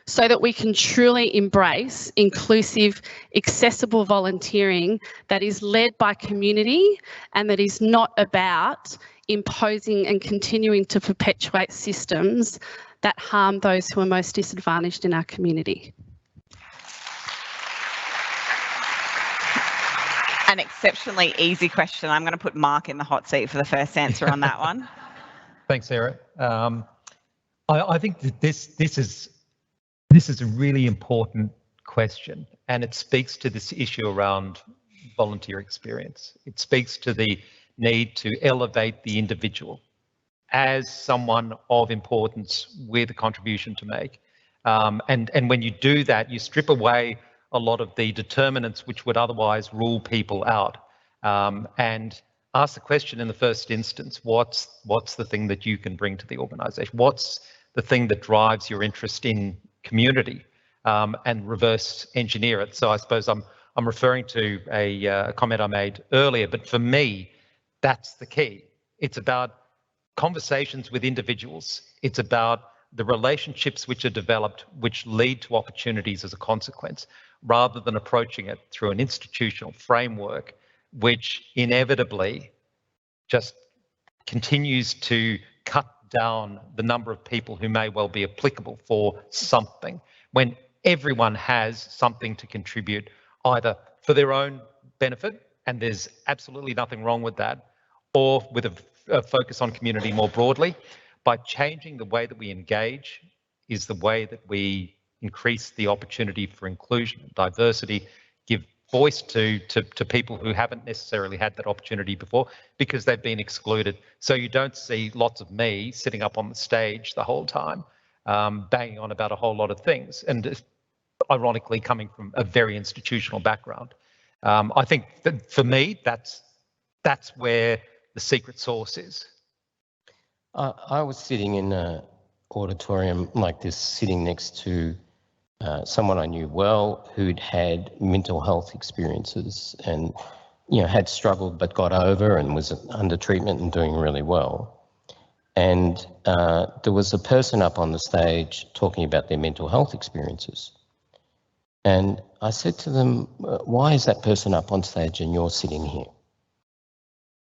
so that we can truly embrace inclusive, accessible volunteering that is led by community and that is not about imposing and continuing to perpetuate systems that harm those who are most disadvantaged in our community. An exceptionally easy question. I'm going to put Mark in the hot seat for the first answer on that one. Thanks, Sarah. I think that this is a really important question, and it speaks to this issue around volunteer experience. It speaks to the need to elevate the individual as someone of importance with a contribution to make. And when you do that, you strip away a lot of the determinants which would otherwise rule people out, and ask the question in the first instance, what's the thing that you can bring to the organisation? What's the thing that drives your interest in community, and reverse engineer it? So I suppose I'm referring to a comment I made earlier, but for me, that's the key. It's about conversations with individuals. It's about the relationships which are developed, which lead to opportunities as a consequence, rather than approaching it through an institutional framework, which inevitably just continues to cut down the number of people who may well be applicable for something, when everyone has something to contribute, either for their own benefit, and there's absolutely nothing wrong with that, or with a focus on community more broadly. By changing the way that we engage is the way that we increase the opportunity for inclusion and diversity, give voice to people who haven't necessarily had that opportunity before because they've been excluded. So you don't see lots of me sitting up on the stage the whole time, banging on about a whole lot of things, and ironically coming from a very institutional background. I think that for me, that's where the secret sauce is. I was sitting in an auditorium like this, sitting next to someone I knew well who'd had mental health experiences and, you know, had struggled but got over and was under treatment and doing really well. And there was a person up on the stage talking about their mental health experiences. And I said to them, why is that person up on stage and you're sitting here?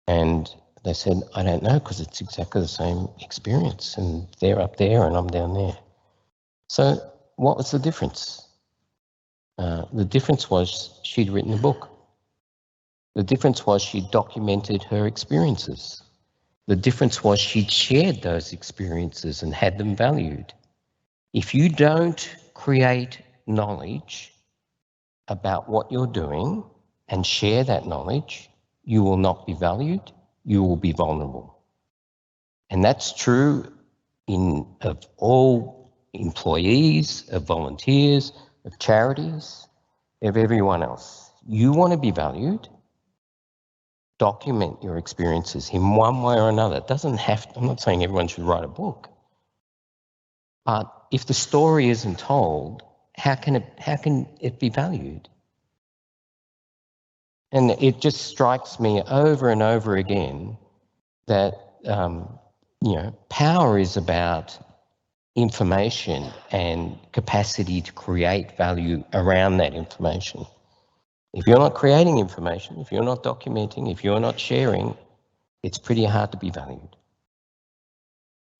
And they said, I don't know, because it's exactly the same experience, and they're up there and I'm down there. So what was the difference? The difference was she'd written a book. The difference was she documented her experiences. The difference was she'd shared those experiences and had them valued. If you don't create knowledge about what you're doing and share that knowledge, you will not be valued, you will be vulnerable. And that's true of all employees, of volunteers, of charities, of everyone else. You want to be valued, document your experiences in one way or another. It doesn't have to, I'm not saying everyone should write a book, but if the story isn't told, how can it be valued? And it just strikes me over and over again that, power is about information and capacity to create value around that information. If you're not creating information, if you're not documenting, if you're not sharing, it's pretty hard to be valued.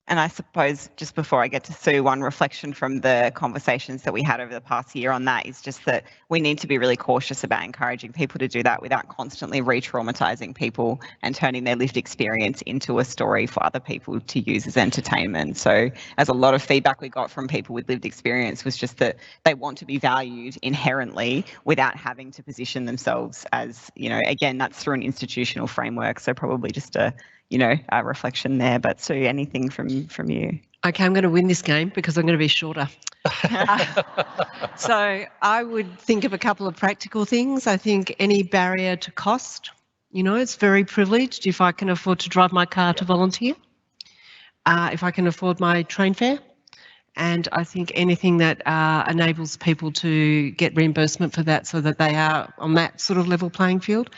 And I suppose just before I get to Sue, one reflection from the conversations that we had over the past year on that is just that we need to be really cautious about encouraging people to do that without constantly re-traumatizing people and turning their lived experience into a story for other people to use as entertainment. So as a lot of feedback we got from people with lived experience was just that they want to be valued inherently without having to position themselves as, again, that's through an institutional framework. So probably just a reflection there. But Sue, anything from you? Okay, I'm going to win this game because I'm going to be shorter. So I would think of a couple of practical things. I think any barrier to cost, it's very privileged if I can afford to drive my car to volunteer, if I can afford my train fare. And I think anything that enables people to get reimbursement for that so that they are on that sort of level playing field.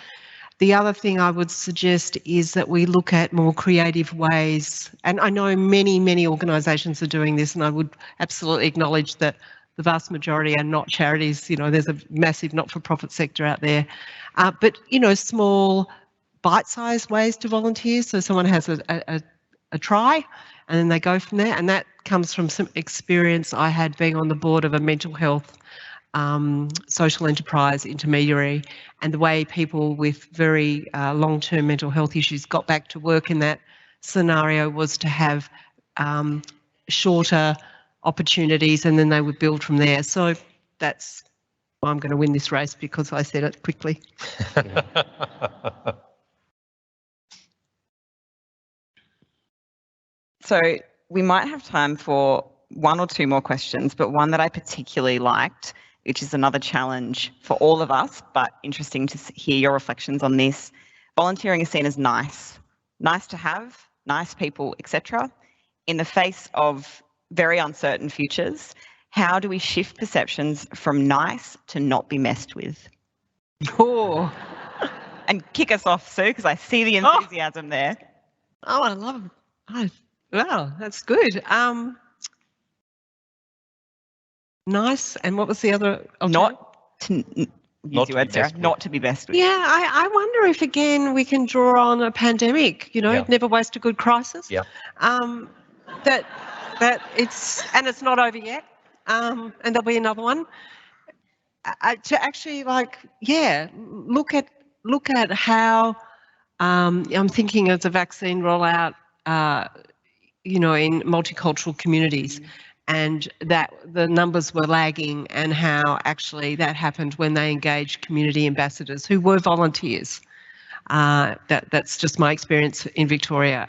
The other thing I would suggest is that we look at more creative ways, and I know many organisations are doing this, and I would absolutely acknowledge that the vast majority are not charities. There's a massive not-for-profit sector out there, but small bite-sized ways to volunteer. So someone has a try and then they go from there, and that comes from some experience I had being on the board of a mental health social enterprise intermediary, and the way people with very long-term mental health issues got back to work in that scenario was to have shorter opportunities, and then they would build from there. So that's why I'm going to win this race, because I said it quickly. So we might have time for one or two more questions, but one that I particularly liked, which is another challenge for all of us, but interesting to hear your reflections on this. Volunteering is seen as nice to have, nice people, etc. In the face of very uncertain futures, how do we shift perceptions from nice to not be messed with? Oh. And kick us off, Sue, because I see the enthusiasm there. Oh, I love Oh, wow, that's good. Nice. And what was the other? Not to use your word, Sarah. Not to be best with. Yeah, I wonder if again we can draw on a pandemic. You know, never waste a good crisis. Yeah. That it's not over yet. And there'll be another one. To actually look at how I'm thinking of the vaccine rollout. You know, in multicultural communities, and that the numbers were lagging, and how actually that happened when they engaged community ambassadors who were volunteers. That's just my experience in Victoria.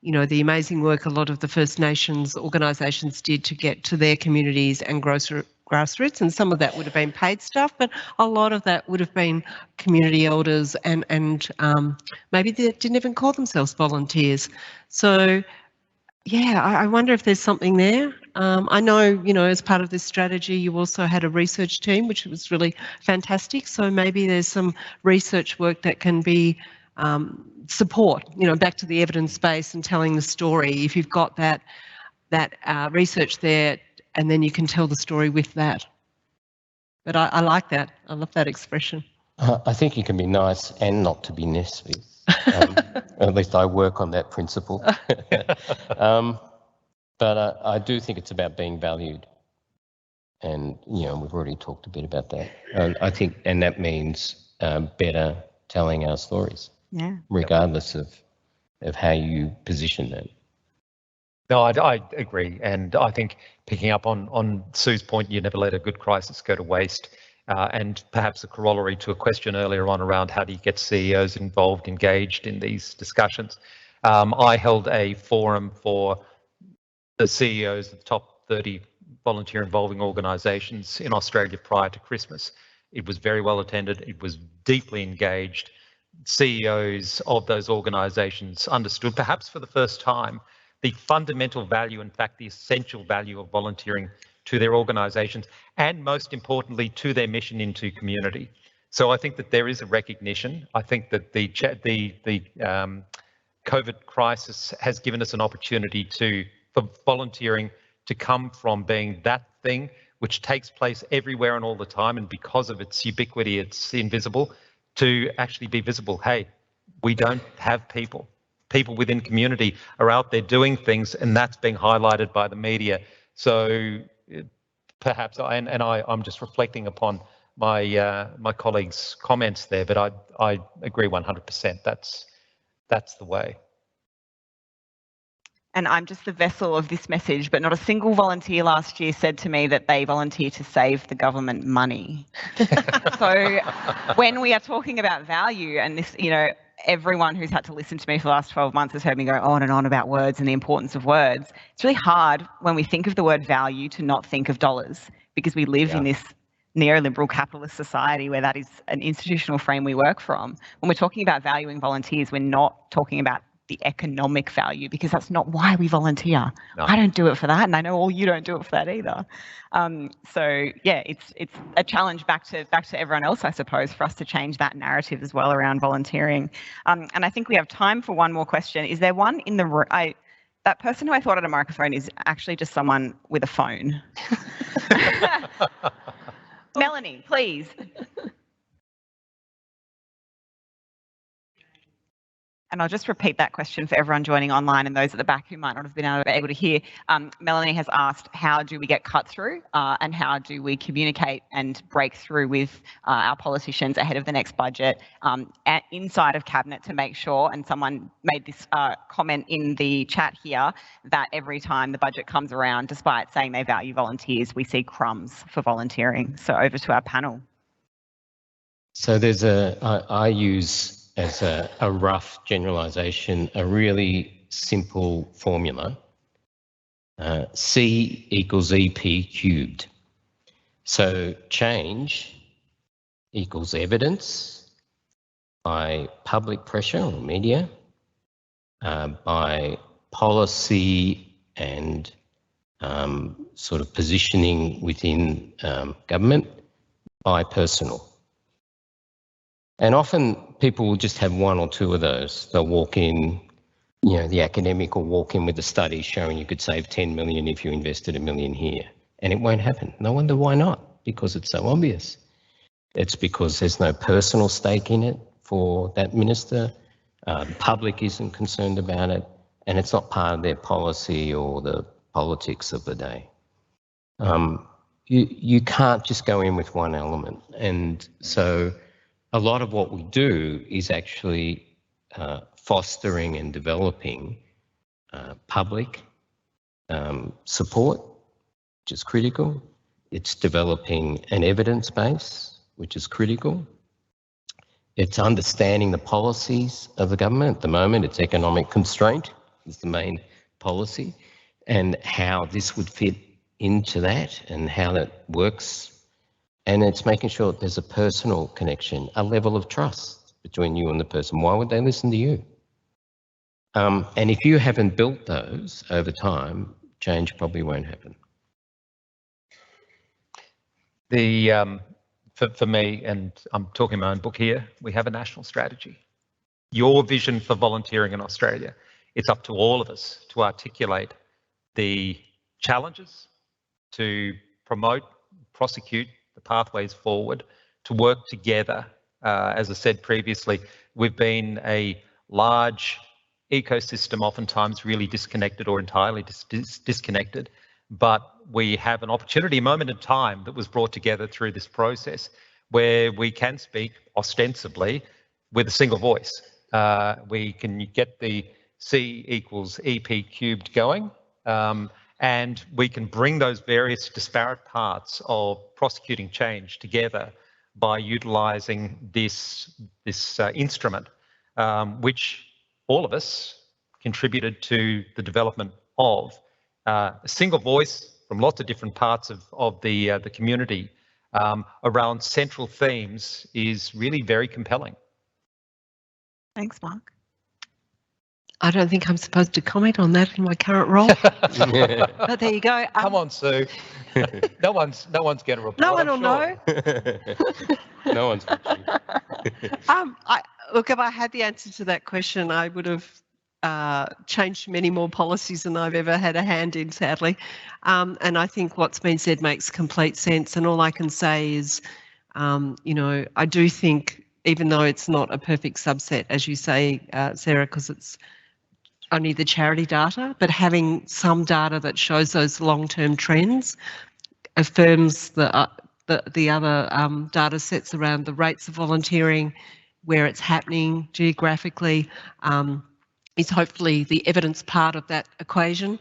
You know, the amazing work a lot of the First Nations organisations did to get to their communities and grassroots, and some of that would have been paid stuff, but a lot of that would have been community elders and maybe they didn't even call themselves volunteers. So yeah, I wonder if there's something there. I know, you know, as part of this strategy, you also had a research team, which was really fantastic. So maybe there's some research work that can be support, you know, back to the evidence base and telling the story. If you've got that research there, and then you can tell the story with that. But I like that. I love that expression. I think you can be nice and not to be nice with. At least I work on that principle. But I do think it's about being valued. And, you know, we've already talked a bit about that. I think, and that means better telling our stories, regardless of how you position that. No, I agree. And I think picking up on Sue's point, you never let a good crisis go to waste. And perhaps a corollary to a question earlier on around how do you get CEOs involved, engaged in these discussions. I held a forum for the CEOs of the top 30 volunteer involving organisations in Australia prior to Christmas. It was very well attended. It was deeply engaged. CEOs of those organisations understood, perhaps for the first time, the fundamental value, in fact, the essential value of volunteering to their organisations, and most importantly, to their mission into community. So I think that there is a recognition. I think that the COVID crisis has given us an opportunity for volunteering to come from being that thing which takes place everywhere and all the time, and because of its ubiquity, it's invisible, to actually be visible. Hey, we don't have people. People within community are out there doing things, and that's being highlighted by the media. So perhaps, I'm just reflecting upon my my colleagues' comments there, but I agree 100%. That's the way. And I'm just the vessel of this message, but not a single volunteer last year said to me that they volunteer to save the government money. So when we are talking about value, and this, you know, everyone who's had to listen to me for the last 12 months has heard me go on and on about words and the importance of words. It's really hard when we think of the word value to not think of dollars, because we live in this neoliberal capitalist society where that is an institutional frame we work from. When we're talking about valuing volunteers, we're not talking about the economic value, because that's not why we volunteer. No. I don't do it for that, and I know all you don't do it for that either. So yeah, it's a challenge back to everyone else, I suppose, for us to change that narrative as well around volunteering. And I think we have time for one more question. Is there one in the room? That person who I thought had a microphone is actually just someone with a phone. Melanie, please. And I'll just repeat that question for everyone joining online and those at the back who might not have been able to hear. Melanie has asked, how do we get cut through and how do we communicate and break through with our politicians ahead of the next budget inside of Cabinet to make sure, and someone made this comment in the chat here, that every time the budget comes around, despite saying they value volunteers, we see crumbs for volunteering. So over to our panel. So there's I use, as a rough generalisation, a really simple formula, C equals EP cubed. So change equals evidence by public pressure or media, by policy and sort of positioning within government, by personal. And often people will just have one or two of those. They'll walk in, you know, the academic will walk in with a study showing you could save 10 million if you invested $1 million here, and it won't happen. No wonder why not, because it's so obvious. It's because there's no personal stake in it for that minister. The public isn't concerned about it, and it's not part of their policy or the politics of the day. You can't just go in with one element, and so a lot of what we do is actually fostering and developing public support, which is critical. It's developing an evidence base, which is critical. It's understanding the policies of the government. At the moment, it's economic constraint is the main policy, and how this would fit into that and how that works. And it's making sure that there's a personal connection, a level of trust between you and the person. Why would they listen to you? And if you haven't built those over time, change probably won't happen. For me, and I'm talking my own book here, we have a national strategy. Your vision for volunteering in Australia, it's up to all of us to articulate the challenges, to promote, prosecute the pathways forward, to work together. As I said previously, we've been a large ecosystem, oftentimes really disconnected or entirely disconnected, but we have an opportunity, a moment in time that was brought together through this process where we can speak ostensibly with a single voice. We can get the C equals EP cubed going, and we can bring those various disparate parts of prosecuting change together by utilising this instrument, which all of us contributed to the development of. A single voice from lots of different parts of the community around central themes is really very compelling. Thanks, Mark. I don't think I'm supposed to comment on that in my current role. But there you go. Come on, Sue. No one's going to report. No one will know. No one's watching. Look, if I had the answer to that question, I would have changed many more policies than I've ever had a hand in, sadly. And I think what's been said makes complete sense. And all I can say is, you know, I do think, even though it's not a perfect subset, as you say, Sarah, because it's only the charity data, but having some data that shows those long-term trends affirms the other data sets around the rates of volunteering, where it's happening geographically, is hopefully the evidence part of that equation.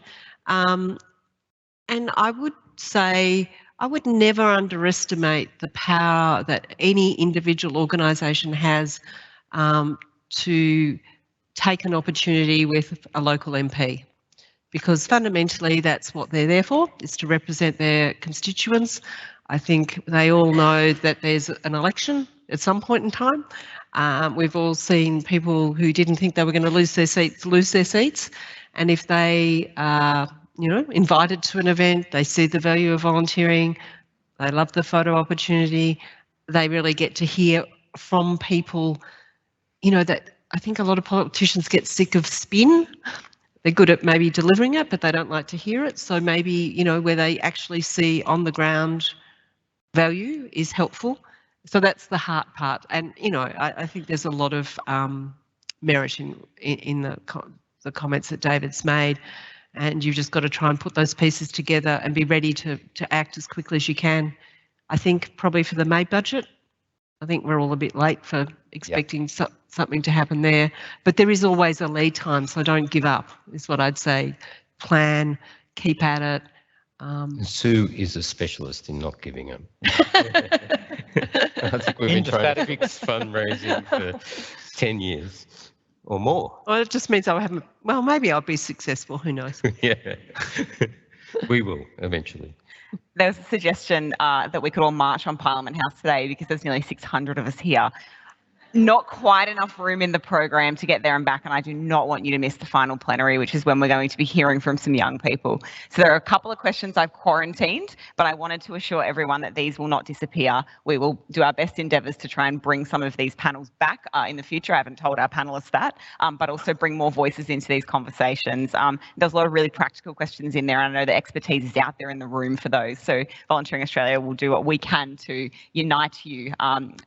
And I would say I would never underestimate the power that any individual organisation has to take an opportunity with a local MP, because fundamentally that's what they're there for, is to represent their constituents. I think they all know that there's an election at some point in time. We've all seen people who didn't think they were going to lose their seats, and if they are, you know, invited to an event, they see the value of volunteering, they love the photo opportunity, they really get to hear from people, you know, that I think a lot of politicians get sick of spin. They're good at maybe delivering it, but they don't like to hear it. So maybe, you know, where they actually see on the ground value is helpful. So that's the heart part. And, you know, I think there's a lot of merit in the comments that David's made. And you've just got to try and put those pieces together and be ready to act as quickly as you can. I think probably for the May budget, I think we're all a bit late for expecting something to happen there. But there is always a lead time, so don't give up, is what I'd say. Plan, keep at it. Sue is a specialist in not giving up. I think we've been trying to fix fundraising for 10 years or more. Well, it just means I haven't, well, maybe I'll be successful, who knows? Yeah, we will eventually. There was a suggestion that we could all march on Parliament House today because there's nearly 600 of us here. not quite enough room in the program to get there and back, and I do not want you to miss the final plenary, which is when we're going to be hearing from some young people. So there are a couple of questions I've quarantined, but I wanted to assure everyone that these will not disappear. We will do our best endeavours to try and bring some of these panels back in the future. I haven't told our panellists that, but also bring more voices into these conversations. There's a lot of really practical questions in there, and I know the expertise is out there in the room for those. So Volunteering Australia will do what we can to unite you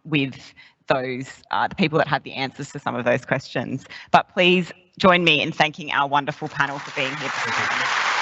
with those, the people that have the answers to some of those questions. But please join me in thanking our wonderful panel for being here.